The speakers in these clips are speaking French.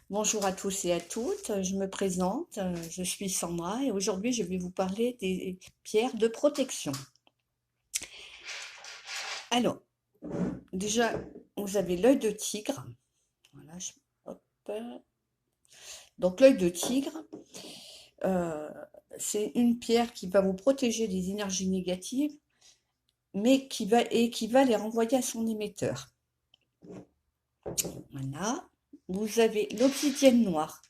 Bonjour à tous et à toutes, je me présente, je suis Sandra et aujourd'hui je vais vous parler des pierres de protection. Alors, déjà, vous avez l'œil de tigre. Voilà, hop. Donc l'œil de tigre, euh, c'est une pierre qui va vous protéger des énergies négatives, mais qui va les renvoyer à son émetteur. Voilà. Vous avez l'obsidienne noire.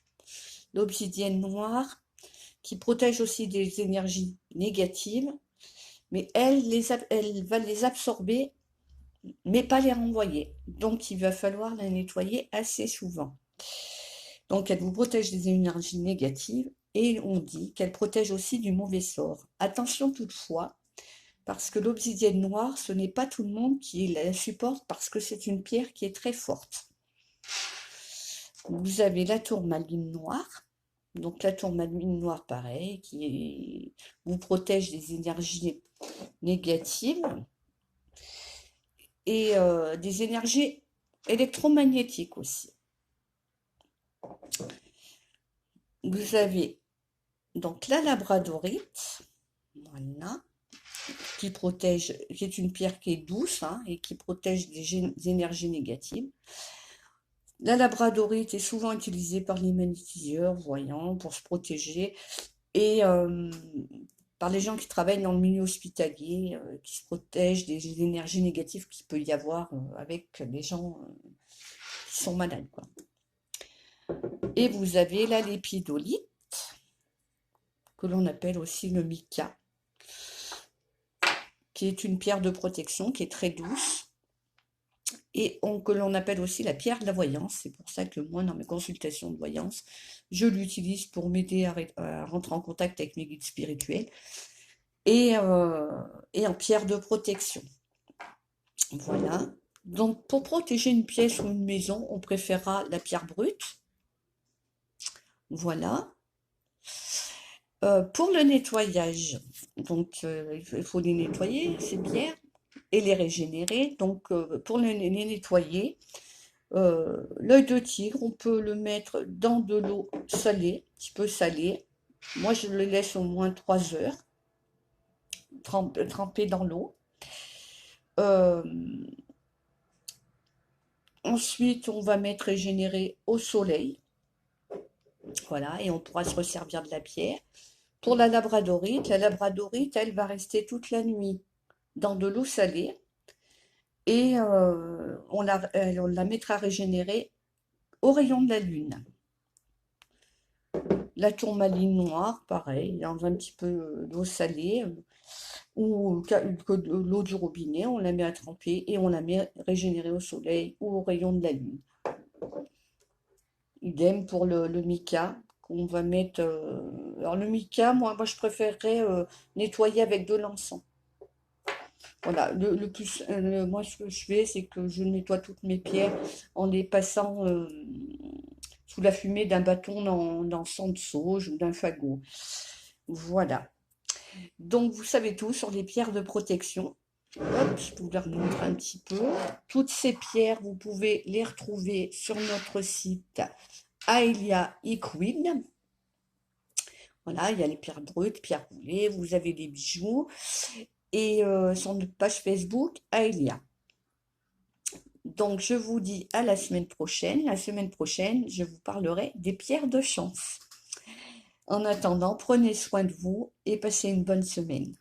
L'obsidienne noire qui protège aussi des énergies négatives, mais elle va les absorber, mais pas les renvoyer. Donc, il va falloir la nettoyer assez souvent. Donc, elle vous protège des énergies négatives et on dit qu'elle protège aussi du mauvais sort. Attention toutefois, parce que l'obsidienne noire, ce n'est pas tout le monde qui la supporte parce que c'est une pierre qui est très forte. Vous avez la tourmaline noire. Donc la tourmaline noire, pareil, qui vous protège des énergies négatives et des énergies électromagnétiques aussi. Vous avez donc la labradorite, voilà, qui protège, qui est une pierre qui est douce et qui protège des énergies négatives. La labradorite est souvent utilisée par les magnétiseurs, voyants, pour se protéger et par les gens qui travaillent dans le milieu hospitalier, qui se protègent des énergies négatives qu'il peut y avoir avec les gens qui sont malades, quoi. Et vous avez la lépidolite, que l'on appelle aussi le mica, qui est une pierre de protection qui est très douce et que l'on appelle aussi la pierre de la voyance. C'est pour ça que moi, dans mes consultations de voyance, je l'utilise pour m'aider à rentrer en contact avec mes guides spirituels et en pierre de protection. Voilà. Donc, pour protéger une pièce ou une maison, on préférera la pierre brute. Voilà. Pour le nettoyage, donc il faut les nettoyer, ces pierres, et les régénérer. Donc, pour les nettoyer, l'œil de tigre, on peut le mettre dans de l'eau salée, un petit peu salée. Moi, je le laisse au moins 3 heures, trempé dans l'eau. Euh, Ensuite, on va mettre régénérer au soleil. Voilà, et on pourra se resservir de la pierre. Pour la labradorite, elle va rester toute la nuit dans de l'eau salée et on la mettra régénérer au rayon de la lune. La tourmaline noire, pareil, dans un petit peu d'eau salée ou de l'eau du robinet, on la met à tremper et on la met régénérer au soleil ou au rayon de la lune. Idem pour le mica qu'on va mettre. Alors le mica, moi je préférerais nettoyer avec de l'encens. Voilà, moi ce que je fais, c'est que je nettoie toutes mes pierres en les passant sous la fumée d'un bâton d'encens de sauge ou d'un fagot. Voilà. Donc vous savez tout sur les pierres de protection. Hop, je vous les remontre un petit peu. Toutes ces pierres, vous pouvez les retrouver sur notre site Aelia Equid. Voilà, il y a les pierres brutes, pierres roulées, vous avez les bijoux. Et sur notre page Facebook, Aelia. Donc, je vous dis à la semaine prochaine. La semaine prochaine, je vous parlerai des pierres de chance. En attendant, prenez soin de vous et passez une bonne semaine.